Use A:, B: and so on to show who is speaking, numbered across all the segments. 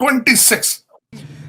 A: 26।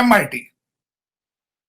A: MIT।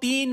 B: 3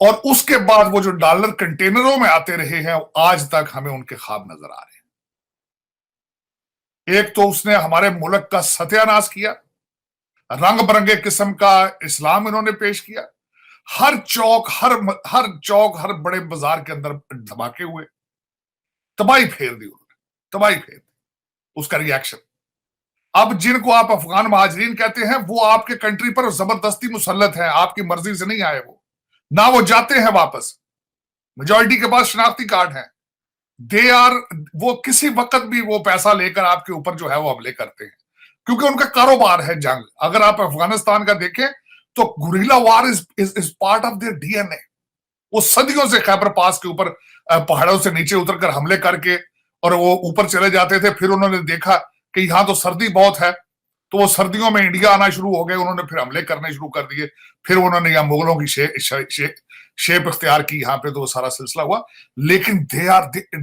A: اور اس کے بعد وہ جو ڈالر کنٹینروں میں آتے رہے ہیں آج تک ہمیں ان کے خواب نظر آ رہے ہیں. ایک تو اس نے ہمارے ملک کا ستیہ ناش کیا, رنگ برنگے قسم کا اسلام انہوں نے پیش کیا, ہر چوک ہر بڑے بازار کے اندر دھماکے ہوئے, تباہی پھیر دی انہوں نے, تباہی پھیر دی. اس کا ریاکشن اب جن کو آپ افغان مہاجرین کہتے ہیں وہ آپ کے کنٹری پر زبردستی مسلط ہیں, آپ کی مرضی سے نہیں آئے, وہ نہ وہ جاتے ہیں واپس, میجورٹی کے پاس شناختی کارڈ ہیں, وہ کسی وقت بھی وہ پیسہ لے کر آپ کے اوپر جو ہے وہ حملے کرتے ہیں, کیونکہ ان کا کاروبار ہے جنگ. اگر آپ افغانستان کا دیکھیں تو guerrilla war is part of their D N A. وہ صدیوں سے خیبر پاس کے اوپر پہاڑوں سے نیچے اتر کر حملے کر کے اور وہ اوپر چلے جاتے تھے. پھر انہوں نے دیکھا کہ یہاں تو سردی بہت ہے, تو وہ سردیوں میں انڈیا آنا شروع ہو گئے, انہوں نے پھر حملے کرنے شروع کر دیے. پھر انہوں نے یہاں مغلوں کی شیپ اختیار کی یہاں پہ, تو وہ سارا سلسلہ ہوا. لیکن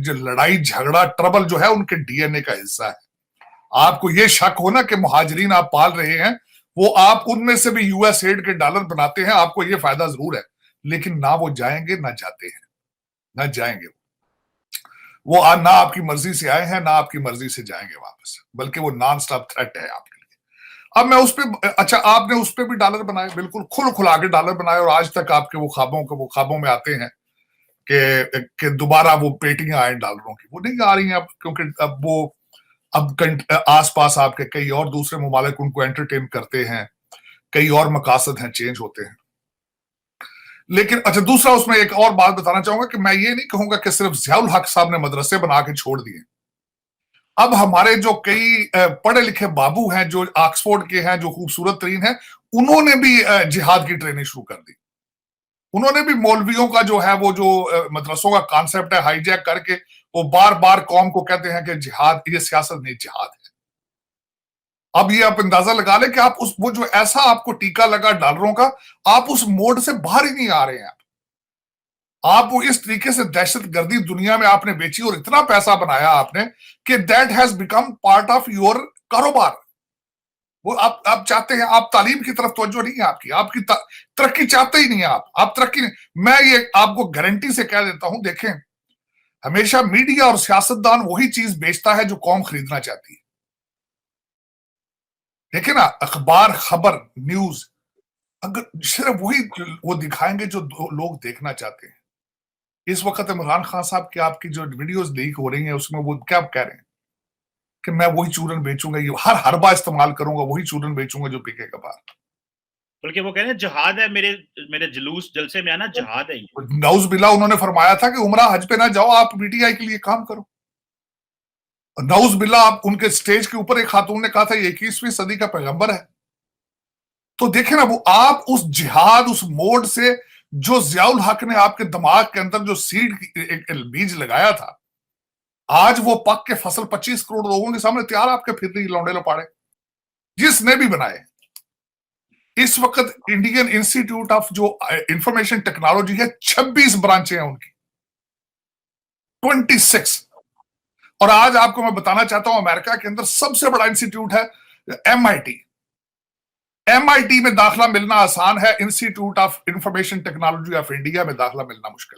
A: جو لڑائی جھگڑا ٹربل جو ہے ان کے ڈی این اے کا حصہ ہے. آپ کو یہ شک ہونا کہ مہاجرین آپ پال رہے ہیں, وہ آپ ان میں سے بھی یو ایس ایڈ کے ڈالر بناتے ہیں, آپ کو یہ فائدہ ضرور ہے, لیکن نہ وہ جائیں گے نہ جاتے ہیں, نہ جائیں گے وہ نہ آپ کی مرضی سے آئے ہیں نہ آپ کی مرضی سے جائیں گے واپس, بلکہ وہ نان سٹاپ تھریٹ ہے آپ کے لیے. اب میں اس پہ, اچھا آپ نے اس پہ بھی ڈالر بنائے, بالکل کھلا کے ڈالر بنائے, اور آج تک آپ کے وہ خوابوں میں آتے ہیں کہ دوبارہ وہ پیٹیاں آئیں ڈالروں کی. وہ نہیں آ رہی ہیں اب, کیونکہ اب آس پاس آپ کے کئی اور دوسرے ممالک ان کو انٹرٹین کرتے ہیں, کئی اور مقاصد ہیں, چینج ہوتے ہیں. لیکن اچھا دوسرا اس میں ایک اور بات بتانا چاہوں گا کہ میں یہ نہیں کہوں گا کہ صرف ضیاء الحق صاحب نے مدرسے بنا کے چھوڑ دیے. اب ہمارے جو کئی پڑھے لکھے بابو ہیں جو آکسفورڈ کے ہیں, جو خوبصورت ترین ہیں, انہوں نے بھی جہاد کی ٹریننگ شروع کر دی. انہوں نے بھی مولویوں کا جو ہے وہ جو مدرسوں کا کانسیپٹ ہے ہائی جیک کر کے وہ بار بار قوم کو کہتے ہیں کہ جہاد یہ سیاست نہیں, جہاد ہے. اب یہ آپ اندازہ لگا لیں کہ آپ وہ جو ایسا آپ کو ٹیکا لگا ڈالروں کا, آپ اس موڈ سے باہر ہی نہیں آ رہے ہیں. آپ وہ اس طریقے سے دہشت گردی دنیا میں آپ نے بیچی اور اتنا پیسہ بنایا آپ نے کہ that has become part of your کاروبار. وہ آپ چاہتے ہیں, آپ تعلیم کی طرف توجہ نہیں ہے, آپ کی ترقی چاہتے ہی نہیں ہیں, آپ ترقی نہیں. میں یہ آپ کو گارنٹی سے کہہ دیتا ہوں, دیکھیں ہمیشہ میڈیا اور سیاستدان وہی چیز بیچتا ہے جو قوم خریدنا چاہتی ہے. دیکھیں نا, اخبار, خبر, نیوز, اگر صرف وہی وہ دکھائیں گے جو لوگ دیکھنا چاہتے ہیں. اس وقت عمران خان صاحب کی آپ کی جو ویڈیوز لیک ہو رہی ہیں اس میں وہ کیا کہہ رہے ہیں کہ میں وہی چورن بیچوں گا, یہ ہر حربہ استعمال کروں گا, وہی چورن بیچوں گا جو پکے گا باہر.
C: بلکہ وہ کہہ رہے ہیں جہاد ہے, میرے جلوس جلسے میں آنا جہاد ہے.
A: نعوذ باللہ انہوں نے فرمایا تھا کہ عمرہ حج پہ نہ جاؤ, آپ پی ٹی آئی کے لیے کام کرو. نعوذ باللہ آپ ان کے سٹیج کے اوپر ایک خاتون نے کہا تھا یہ 21ویں صدی کا پیغمبر ہے. تو دیکھیں نا, وہ آپ اس جہاد, اس موڈ سے جو ضیاء الحق نے آپ کے دماغ کے اندر جو سیڈ بیج لگایا تھا, آج وہ پک کے فصل 25 کروڑ لوگوں کے سامنے تیار آپ کے پھر رہی لونڈے لپاڑے, جس نے بھی بنائے. اس وقت انڈین انسٹیٹیوٹ آف جو انفارمیشن ٹیکنالوجی ہے 26 برانچیں ہیں ان کی, 26. اور آج آپ کو میں بتانا چاہتا ہوں امریکہ کے اندر سب سے بڑا انسٹیٹیوٹ ہے MIT. MIT میں داخلہ ملنا آسان ہے, institute of information technology of India میں داخلہ ملنا مشکل.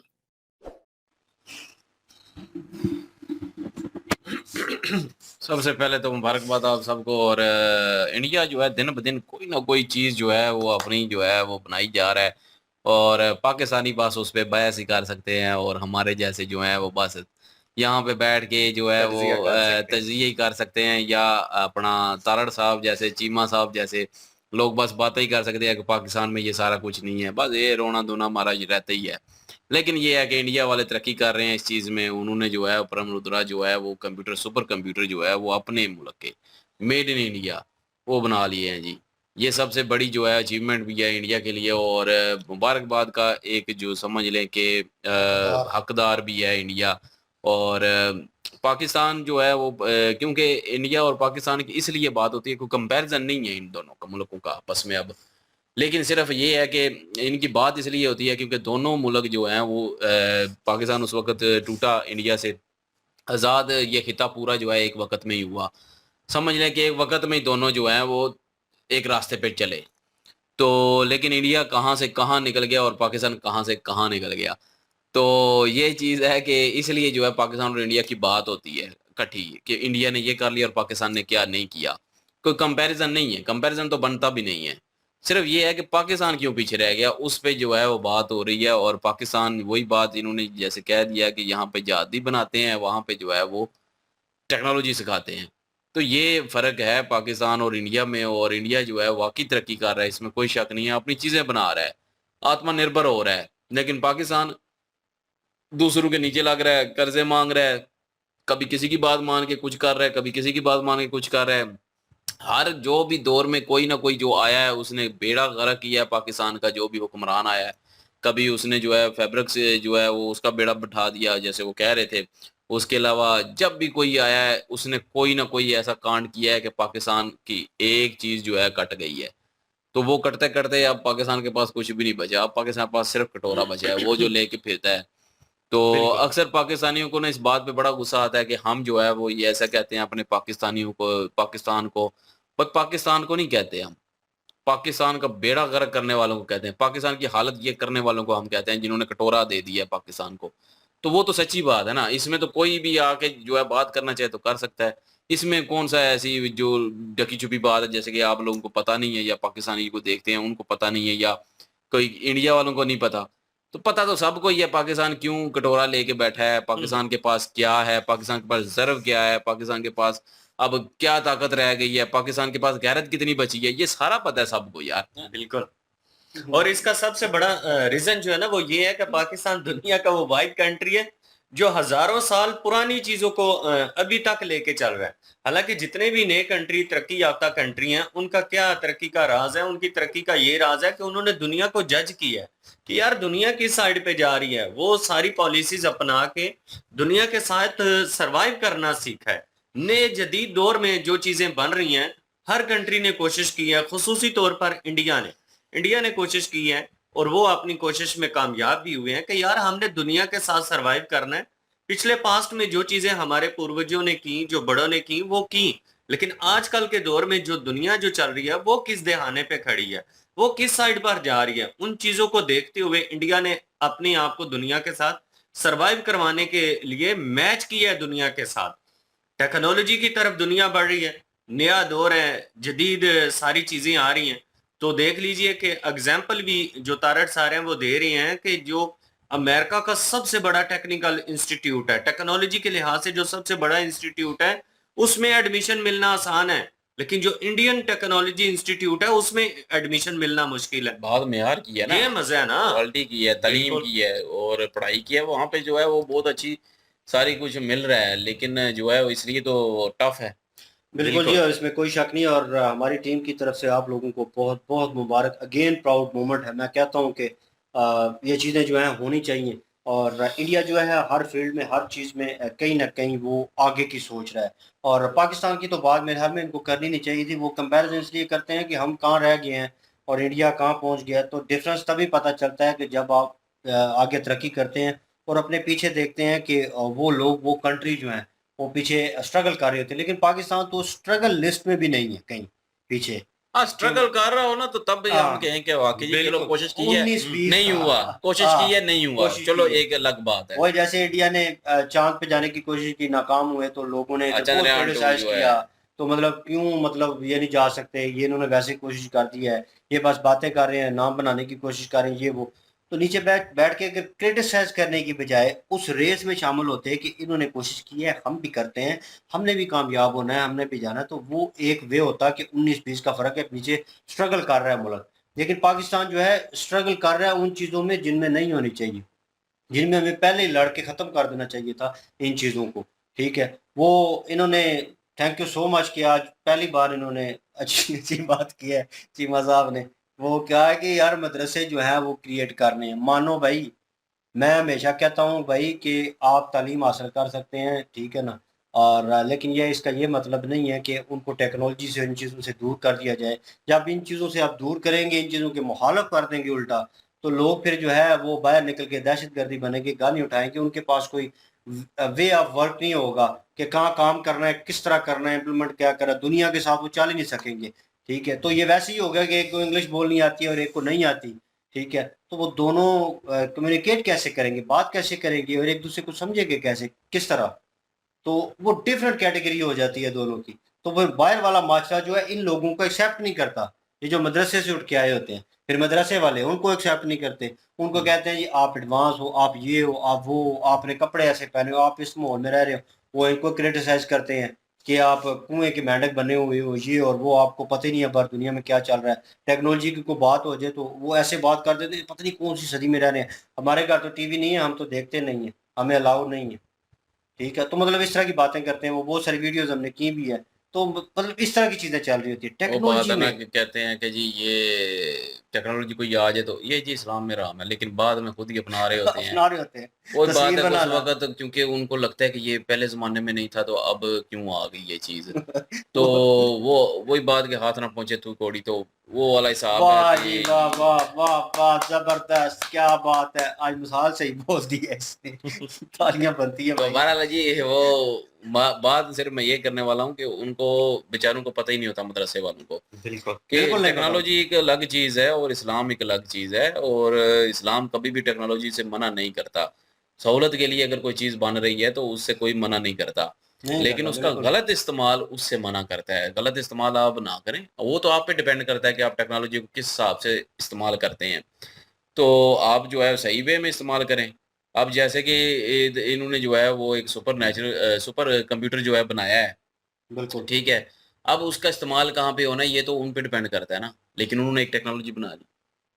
D: سب سے پہلے تو مبارکباد آپ سب کو. اور انڈیا جو ہے دن بدن کوئی نہ کوئی چیز جو ہے وہ اپنی جو ہے وہ بنائی جا رہا ہے, اور پاکستانی بس اس پہ بحث ہی کر سکتے ہیں, اور ہمارے جیسے جو ہیں وہ بس یہاں پہ بیٹھ کے جو ہے وہ تجزیہ ہی کر سکتے ہیں, یا اپنا تارڑ صاحب جیسے, چیمہ صاحب جیسے لوگ بس باتیں ہی کر سکتے ہیں کہ پاکستان میں یہ سارا کچھ نہیں ہے, بس یہ رونا دھونا ہمارا رہتا ہی ہے. لیکن یہ ہے کہ انڈیا والے ترقی کر رہے ہیں اس چیز میں. انہوں نے جو ہے پرم رودرا جو ہے وہ کمپیوٹر, سپر کمپیوٹر جو ہے وہ اپنے ملک کے میڈ ان انڈیا وہ بنا لیے ہیں جی. یہ سب سے بڑی جو ہے اچیومنٹ بھی ہے انڈیا کے لیے, اور مبارکباد کا ایک جو سمجھ لیں کہ حقدار بھی ہے انڈیا. اور پاکستان جو ہے وہ, کیونکہ انڈیا اور پاکستان کی اس لیے بات ہوتی ہے کوئی کمپیریزن نہیں ہے ان دونوں کا ملکوں کا آپس میں اب, لیکن صرف یہ ہے کہ ان کی بات اس لیے ہوتی ہے کیونکہ دونوں ملک جو ہیں وہ, پاکستان اس وقت ٹوٹا انڈیا سے, آزاد یہ خطہ پورا جو ہے ایک وقت میں ہی ہوا. سمجھ لیں کہ ایک وقت میں ہی دونوں جو ہیں وہ ایک راستے پہ چلے. تو لیکن انڈیا کہاں سے کہاں نکل گیا اور پاکستان کہاں سے کہاں نکل گیا. تو یہ چیز ہے کہ اس لیے جو ہے پاکستان اور انڈیا کی بات ہوتی ہے کٹھی کہ انڈیا نے یہ کر لیا اور پاکستان نے کیا نہیں کیا. کوئی کمپیریزن نہیں ہے, کمپیریزن تو بنتا بھی نہیں ہے. صرف یہ ہے کہ پاکستان کیوں پیچھے رہ گیا اس پہ جو ہے وہ بات ہو رہی ہے. اور پاکستان وہی بات انہوں نے جیسے کہہ دیا کہ یہاں پہ جہادی بناتے ہیں, وہاں پہ جو ہے وہ ٹیکنالوجی سکھاتے ہیں. تو یہ فرق ہے پاکستان اور انڈیا میں. اور انڈیا جو ہے واقعی ترقی کر رہا ہے, اس میں کوئی شک نہیں ہے, اپنی چیزیں بنا رہا ہے, آتما نربھر ہو رہا ہے. لیکن پاکستان دوسروں کے نیچے لگ رہا ہے, قرضے مانگ رہا ہے, کبھی کسی کی بات مان کے کچھ کر رہا ہے, کبھی کسی کی بات مان کے کچھ کر رہا ہے. ہر جو بھی دور میں کوئی نہ کوئی جو آیا ہے اس نے بیڑا غرق کیا ہے پاکستان کا. جو بھی حکمران آیا ہے کبھی اس نے جو ہے فیبرک سے جو ہے وہ اس کا بیڑا بٹھا دیا جیسے وہ کہہ رہے تھے. اس کے علاوہ جب بھی کوئی آیا ہے اس نے کوئی نہ کوئی ایسا کانڈ کیا ہے کہ پاکستان کی ایک چیز جو ہے کٹ گئی ہے. تو وہ کٹتے کٹتے اب پاکستان کے پاس کچھ بھی نہیں بچا, اب پاکستان کے پاس صرف کٹورا بچا ہے, وہ جو لے کے پھرتا ہے. تو اکثر پاکستانیوں کو نا اس بات پہ بڑا غصہ آتا ہے کہ ہم جو ہے وہ یہ ایسا کہتے ہیں اپنے پاکستانیوں کو, پاکستان کو, پر پاکستان کو نہیں کہتے ہم, پاکستان کا بیڑا غرق کرنے والوں کو کہتے ہیں, پاکستان کی حالت یہ کرنے والوں کو ہم کہتے ہیں جنہوں نے کٹورا دے دیا ہے پاکستان کو. تو وہ تو سچی بات ہے نا, اس میں تو کوئی بھی آ کے جو ہے بات کرنا چاہے تو کر سکتا ہے. اس میں کون سا ایسی جو ڈکی چھپی بات ہے جیسے کہ آپ لوگوں کو پتہ نہیں ہے یا پاکستانی کو دیکھتے ہیں ان کو پتہ نہیں ہے یا کوئی انڈیا والوں کو نہیں پتہ. تو پتہ تو سب کو ہی ہے پاکستان کیوں کٹورا لے کے بیٹھا ہے, پاکستان کے پاس کیا ہے, پاکستان کے پاس ضرب کیا ہے, پاکستان کے پاس اب کیا طاقت رہ گئی ہے, پاکستان کے پاس غیرت کتنی بچی ہے, یہ سارا پتہ ہے سب کو یار.
E: بالکل. اور اس کا سب سے بڑا ریزن جو ہے نا وہ یہ ہے کہ پاکستان دنیا کا وہ واحد کنٹری ہے جو ہزاروں سال پرانی چیزوں کو ابھی تک لے کے چل رہا ہے. حالانکہ جتنے بھی نئے کنٹری ترقی یافتہ کنٹری ہیں ان کا کیا ترقی کا راز ہے, ان کی ترقی کا یہ راز ہے کہ انہوں نے دنیا کو جج کیا ہے کہ یار دنیا کس سائڈ پہ جا رہی ہے, وہ ساری پالیسیز اپنا کے دنیا کے ساتھ سروائیو کرنا سیکھا ہے. نئے جدید دور میں جو چیزیں بن رہی ہیں ہر کنٹری نے کوشش کی ہے, خصوصی طور پر انڈیا نے کوشش کی ہے اور وہ اپنی کوشش میں کامیاب بھی ہوئے ہیں کہ یار ہم نے دنیا کے ساتھ سروائیو کرنا ہے. پچھلے پاسٹ میں جو چیزیں ہمارے پوروجوں نے کی, جو بڑوں نے کی, وہ کی, لیکن آج کل کے دور میں جو دنیا جو چل رہی ہے وہ کس دہانے پہ کھڑی ہے, وہ کس سائڈ پر جا رہی ہے, ان چیزوں کو دیکھتے ہوئے انڈیا نے اپنے آپ کو دنیا کے ساتھ سروائیو کروانے کے لیے میچ کیا ہے دنیا کے ساتھ. ٹیکنالوجی کی طرف دنیا بڑھ رہی ہے, نیا دور ہے, جدید ساری چیزیں آ رہی ہیں. تو دیکھ لیجئے کہ اگزامپل بھی جو تارٹ سارے ہیں وہ دے رہے ہیں کہ جو امریکہ کا سب سے بڑا ٹیکنیکل انسٹیٹیوٹ ہے, ٹیکنالوجی کے لحاظ سے جو سب سے بڑا انسٹیٹیوٹ ہے, اس میں ایڈمیشن ملنا آسان ہے, لیکن جو انڈین ٹیکنالوجی انسٹیٹیوٹ ہے اس میں ایڈمیشن ملنا مشکل ہے.
D: بہت معیار کی ہے نا,
E: یہ مزہ ہے نا,
D: کوالٹی کی ہے, تعلیم کی ہے اور پڑھائی کی ہے, وہاں پہ جو ہے وہ بہت اچھی ساری کچھ مل رہا ہے. لیکن جو ہے اس لیے تو ٹف ہے.
E: بالکل جی, اور اس میں کوئی شک نہیں. اور ہماری ٹیم کی طرف سے آپ لوگوں کو بہت بہت مبارک, اگین پراؤڈ مومنٹ ہے. میں کہتا ہوں کہ یہ چیزیں جو ہیں ہونی چاہیے. اور انڈیا جو ہے ہر فیلڈ میں ہر چیز میں کہیں نہ کہیں وہ آگے کی سوچ رہا ہے. اور پاکستان کی تو بات میرے خیال میں ان کو کرنی نہیں چاہیے تھی. وہ کمپیریزن اس لیے کرتے ہیں کہ ہم کہاں رہ گئے ہیں اور انڈیا کہاں پہنچ گیا. تو ڈفرینس تبھی پتہ چلتا ہے کہ جب آپ آگے ترقی کرتے ہیں اور اپنے پیچھے دیکھتے ہیں کہ وہ لوگ وہ کنٹری جو ہیں وہ پیچھے اسٹرگل کر رہے ہوتے ہیں, لیکن پاکستان تو اسٹرگل لسٹ میں بھی نہیں ہے کہیں پیچھے.
D: ہاں اسٹرگل کر رہا ہو نا تو تب بھی ہم کہیں کہ واقعی چلو کوشش کی ہے, نہیں ہوا, کوشش کی ہے نہیں ہوا, چلو ایک الگ بات ہے.
E: وہی جیسے انڈیا نے چاند پہ جانے کی کوشش کی, ناکام ہوئے تو لوگوں نے کرٹیسائز کیا, تو مطلب کیوں مطلب یہ نہیں جا سکتے, یہ انہوں نے ویسے کوشش کر دی ہے, یہ بس باتیں کر رہے ہیں, نام بنانے کی کوشش کر رہے ہیں, یہ وہ. تو نیچے بیٹھ کے کرٹیسائز کرنے کی بجائے اس ریس میں شامل ہوتے ہیں کہ انہوں نے کوشش کی ہے, ہم بھی کرتے ہیں, ہم نے بھی کامیاب ہونا ہے, ہم نے بھی جانا ہے. تو وہ ایک وے ہوتا کہ 19-20 کا فرق ہے, نیچے اسٹرگل کر رہا ہے ملک. لیکن پاکستان جو ہے اسٹرگل کر رہا ہے ان چیزوں میں جن میں نہیں ہونی چاہیے, جن میں ہمیں پہلے ہی لڑ کے ختم کر دینا چاہیے تھا ان چیزوں کو. ٹھیک ہے, وہ انہوں نے تھینک یو سو مچ کہ آج پہلی بار انہوں نے اچھی بات کی ہے چیمہ صاحب نے. وہ کیا ہے کہ یار مدرسے جو ہیں وہ کریٹ کرنے ہیں. مانو بھائی, میں ہمیشہ کہتا ہوں بھائی کہ آپ تعلیم حاصل کر سکتے ہیں, ٹھیک ہے نا, اور لیکن یہ اس کا یہ مطلب نہیں ہے کہ ان کو ٹیکنالوجی سے ان چیزوں سے دور کر دیا جائے. جب ان چیزوں سے آپ دور کریں گے, ان چیزوں کے مخالف کر دیں گے الٹا, تو لوگ پھر جو ہے وہ باہر نکل کے دہشت گردی بنے گے, گالی اٹھائیں گے. ان کے پاس کوئی وے آف ورک نہیں ہوگا کہ کہاں کام کرنا ہے, کس طرح کرنا ہے, امپلیمنٹ کیا کرنا ہے. دنیا کے ساتھ وہ چل ہی نہیں سکیں گے.
F: ٹھیک ہے. تو یہ ویسے ہی ہوگا کہ ایک کو انگلش بولنی آتی ہے اور ایک کو نہیں آتی. ٹھیک ہے, تو وہ دونوں کمیونیکیٹ کیسے کریں گے, بات کیسے کریں گے, اور ایک دوسرے کو سمجھیں گے کیسے, کس طرح. تو وہ ڈفرینٹ کیٹیگری ہو جاتی ہے دونوں کی. تو وہ باہر والا معاشرہ جو ہے ان لوگوں کو ایکسیپٹ نہیں کرتا. یہ جو مدرسے سے اٹھ کے آئے ہوتے ہیں, پھر مدرسے والے ان کو ایکسیپٹ نہیں کرتے. ان کو کہتے ہیں جی آپ ایڈوانس ہو, آپ یہ ہو, آپ وہ ہو, آپ نے کپڑے ایسے پہنے ہو, آپ اس ماحول میں رہ رہے ہو. وہ ان کو کرٹیسائز کرتے ہیں کہ آپ کنویں کے مینڈک بنے ہوئے ہو, یہ اور وہ, آپ کو پتہ ہی نہیں ہے بار دنیا میں کیا چل رہا ہے. ٹیکنالوجی کی کوئی بات ہو جائے تو وہ ایسے بات کر دیتے ہیں پتہ نہیں کون سی صدی میں رہ رہے ہیں. ہمارے گھر تو ٹی وی نہیں ہے, ہم تو دیکھتے نہیں ہیں, ہمیں الاؤ نہیں ہے. ٹھیک ہے, تو مطلب اس طرح کی باتیں کرتے ہیں. وہ بہت ساری ویڈیوز ہم نے کی بھی ہے. تو مطلب اس طرح کی چیزیں چل رہی ہوتی ہے
D: وہ بات
F: ٹیکنالوجی
D: ہے نا
F: میں.
D: کہ کہتے ہیں کہ جی یہ ٹیکنالوجی کوئی آ جائے تو یہ جی اسلام میں رام ہے, لیکن بعد میں خود ہی اپنا رہے ہوتے ہیں.
F: اپنا رہے ہوتے ہیں,
D: وہی بات
F: تصویر
D: ہے کہ اس
F: بنانا.
D: وقت کیونکہ ان کو لگتا ہے کہ یہ پہلے زمانے میں نہیں تھا تو اب کیوں آ گئی یہ چیز. تو وہی بات کہ ہاتھ نہ پہنچے تو کوڑی, تو وہ والا حساب ہے
F: واہ جی
D: کہ
F: واہ واہ واہ واہ, زبردست, کیا بات ہے. آج مثال سے ہی بول دی ہے اس نے. تالیاں بنتی ہیں
D: تو
F: بھائی.
D: بہرحال جی وہ بات صرف میں یہ کرنے والا ہوں کہ ان کو بیچاروں کو پتہ ہی نہیں ہوتا مدرسے والوں کو
F: بالکل
D: کہ
F: بالکل نہیں پتا.
D: ٹیکنالوجی ایک الگ چیز ہے اور اسلام ایک الگ چیز ہے, اور اسلام کبھی بھی ٹیکنالوجی سے منع نہیں کرتا. سہولت کے لیے اگر کوئی چیز بن رہی ہے تو اس سے کوئی منع نہیں کرتا,
F: نہیں
D: لیکن
F: کرتا
D: اس کا
F: بالکل.
D: غلط استعمال اس سے منع کرتا ہے. غلط استعمال آپ نہ کریں, وہ تو آپ پہ ڈیپینڈ کرتا ہے کہ آپ ٹیکنالوجی کو کس حساب سے استعمال کرتے ہیں. تو آپ جو ہے صحیح وے میں استعمال کریں. اب جیسے کہ انہوں نے جو ہے وہ ایک سپر کمپیوٹر جو ہے بنایا ہے,
F: بالکل
D: ٹھیک ہے. اب اس کا استعمال کہاں پہ ہونا ہے یہ تو ان پہ ڈیپینڈ کرتا ہے نا, لیکن انہوں نے ایک ٹیکنالوجی بنا لی,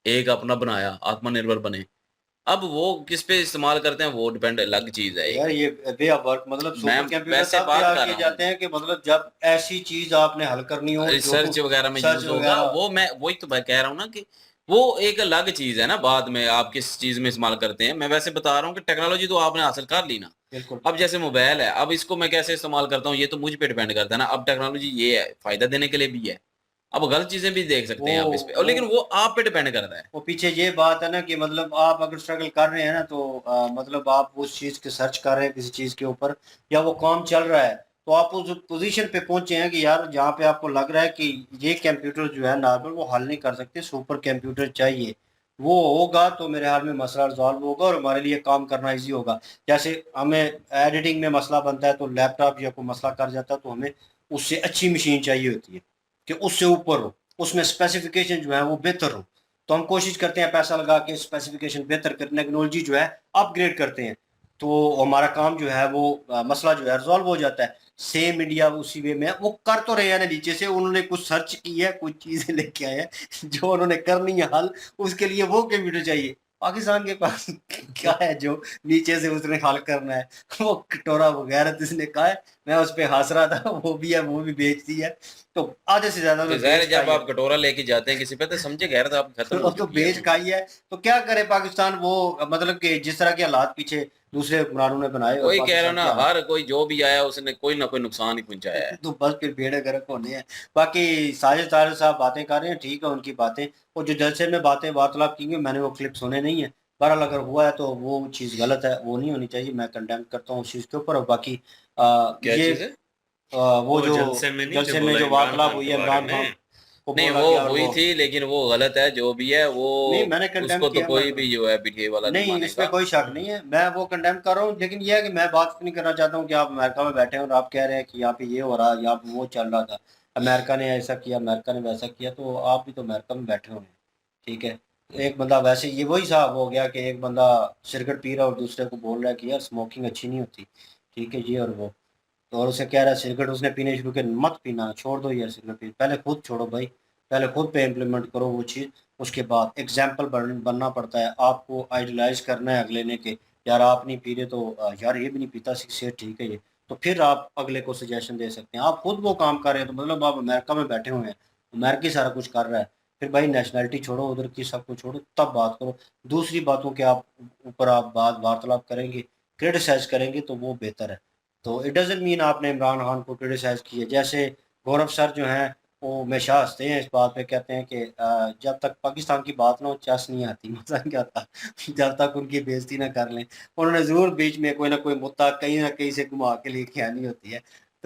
D: ایک اپنا بنایا, آتم نربھر بنے. اب وہ کس پہ استعمال کرتے ہیں وہ ڈیپینڈ الگ چیز ہے.
F: یار یہ وے آف ورک, مطلب
D: میں
F: سپر کمپیوٹر
D: ویسے
F: تب
D: بات
F: تیار
D: کر
F: کیے
D: رہا ہوں
F: جاتے ہیں کہ مطلب جب ایسی چیز آپ نے حل کرنی ہو جو
D: ریسرچ وغیرہ میں
F: سرچ
D: یوز ہوگا,
F: وغیرہ.
D: وہ میں وہی تو میں کہہ رہا ہوں نا کہ وہ ایک الگ چیز ہے نا. بعد میں آپ کس چیز میں استعمال کرتے ہیں, میں ویسے بتا رہا ہوں کہ ٹیکنالوجی تو آپ نے حاصل کر لی نا.
F: بالکل
D: اب جیسے موبائل ہے, اب اس کو میں کیسے استعمال کرتا ہوں یہ تو مجھ پہ ڈیپینڈ کرتا ہے نا. اب ٹیکنالوجی یہ ہے فائدہ دینے کے لیے بھی ہے, اب غلط چیزیں بھی دیکھ سکتے ہیں آپ اس پہ, لیکن وہ آپ پہ ڈیپینڈ کرتا ہے.
F: وہ پیچھے یہ بات ہے نا کہ مطلب آپ اگر اسٹرگل کر رہے ہیں نا تو مطلب آپ اس چیز کے سرچ کر رہے ہیں کسی چیز کے اوپر, یا وہ کام چل رہا ہے, تو آپ اس پوزیشن پہ پہنچے ہیں کہ یار جہاں پہ آپ کو لگ رہا ہے کہ یہ کمپیوٹر جو ہے نارمل وہ حل نہیں کر سکتے, سپر کمپیوٹر چاہیے. وہ ہوگا تو میرے حال میں مسئلہ ریزالو ہوگا اور ہمارے لیے کام کرنا ایزی ہوگا. جیسے ہمیں ایڈیٹنگ میں مسئلہ بنتا ہے تو لیپ ٹاپ یا کوئی مسئلہ کر جاتا ہے تو ہمیں اس سے اچھی مشین چاہیے ہوتی ہے کہ اس سے اوپر ہو, اس میں اسپیسیفکیشن جو ہے وہ بہتر ہو. تو ہم کوشش کرتے ہیں پیسہ لگا کے اسپیسیفکیشن بہتر کرنے, ٹیکنالوجی جو ہے اپ گریڈ کرتے ہیں, تو ہمارا کام جو ہے وہ مسئلہ جو ہے ریزالو ہو جاتا ہے. سیم انڈیا اسی وے میں وہ کر تو رہے ہیں نا, نیچے سے انہوں نے کچھ سرچ کی ہے, کچھ چیزیں لے کے آئے ہیں جو انہوں نے کرنی ہے حل, اس کے لیے وہ کمپیوٹر چاہیے. پاکستان کے پاس کیا ہے جو نیچے سے اس نے حل کرنا ہے, وہ کٹورا وغیرہ جس نے کہا ہے, میں اس پہ ہنس رہا تھا, وہ بھی ہے وہ بھی بیچتی ہے. تو آدھے سے زیادہ
D: تو ظاہر ہے جب آپ کٹورا لے کے جاتے ہیں کسی پہ تو سمجھے غیرت آپ ختم ہو
F: تو
D: چکی ہے.
F: بیچ کھائی ہے. تو کیا کرے پاکستان, وہ مطلب کہ جس طرح کے حالات پیچھے دوسرے حکمرانوں نے بنائے, اور
D: کوئی کہہ رہا
F: پاکستان
D: نا
F: کے حالات
D: ہر کوئی جو بھی آیا اس نے کوئی نہ کوئی نقصان ہی پہنچایا ہے.
F: تو بس پھر بیڑے گرک ہونے ہیں. باقی ساجد طارق صاحب باتیں کر رہے ہیں, ٹھیک ہے ان کی باتیں, اور جو جلسے میں باتیں وارتلاب کی گئی میں نے وہ کلپ سنے نہیں ہیں. بہرحال اگر ہوا ہے تو وہ چیز غلط ہے, وہ نہیں ہونی چاہیے, میں کنڈیم کرتا ہوں اس چیز کے اوپر. اور باقی
D: کیا
F: یہ
D: چیز ہے
F: وہ جو
E: جلسے میں نہیں
F: جلسے میں
E: بولا
F: جو
E: عمران
F: وارتلاب
E: خان
F: ہوئی
E: کے
F: ہے
E: بارے
F: عمران
E: میں,
F: خان کو
D: نہیں
F: بولا
D: وہ
F: گیا, اور
D: ہوئی
F: وہ
D: تھی لیکن وہ غلط ہے جو بھی ہے, وہ
F: نہیں میں نے
D: اس
F: کنڈیم
D: کو تو
F: کیا,
D: کوئی بھی جو ہے پیٹھے والا نہیں
F: نہیں
D: مانے
F: اس میں
D: گا.
F: کوئی شک نہیں ہے, میں وہ کنڈیم کر رہا ہوں. لیکن یہ ہے کہ میں بات نہیں کرنا چاہتا ہوں کہ آپ امریکہ میں بیٹھے ہیں اور آپ کہہ رہے ہیں کہ یہاں پہ یہ ہو رہا ہے, یہاں پہ وہ چل رہا تھا, امریکہ نے ایسا کیا, امریکہ نے ویسا کیا, تو آپ بھی تو امریکہ میں بیٹھے ہوئے ہیں. ٹھیک ہے, ایک بندہ ویسے یہ وہی صاحب ہو گیا کہ ایک بندہ سگریٹ پی رہا اور دوسرے کو بول رہا ہے کہ یار اسموکنگ اچھی نہیں ہوتی, ٹھیک ہے یہ اور وہ, تو اور اسے کہہ رہا ہے سگریٹ اس نے پینے شروع کیا, مت پینا, چھوڑ دو یار سگریٹ پی, پہلے خود چھوڑو بھائی, پہلے خود پہ امپلیمنٹ کرو وہ چیز, اس کے بعد ایگزامپل بننا پڑتا ہے. آپ کو آئیڈیلائز کرنا ہے اگلے نے کہ یار آپ نہیں پی رہے تو یار یہ بھی نہیں پیتا, سے ٹھیک ہے یہ, تو پھر آپ اگلے کو سجیشن دے سکتے ہیں. آپ خود وہ کام کر رہے ہیں تو مطلب آپ امریکہ میں بیٹھے ہوئے ہیں, امریکہ سارا کچھ کر رہا ہے, پھر بھائی نیشنلٹی چھوڑو, ادھر کی سب کچھ چھوڑو, تب بات کرو. دوسری باتوں کے آپ اوپر آپ بات وارتلاب کریں گے, کرٹیسائز کریں گے تو وہ بہتر ہے. تو اٹ ڈزنٹ مین آپ نے عمران خان کو کرٹیسائز کیا. جیسے گورو سر جو ہیں وہ ہمیشہ ہنستے ہیں اس بات پہ, کہتے ہیں کہ جب تک پاکستان کی بات نہ ہو چس نہیں آتی, مزہ نہیں آتا جب تک ان کی بےزتی نہ کر لیں. انہوں نے ضرور بیچ میں کوئی نہ کوئی مدعا کہیں نہ کہیں سے گھما کے لے کے آنی ہوتی ہے.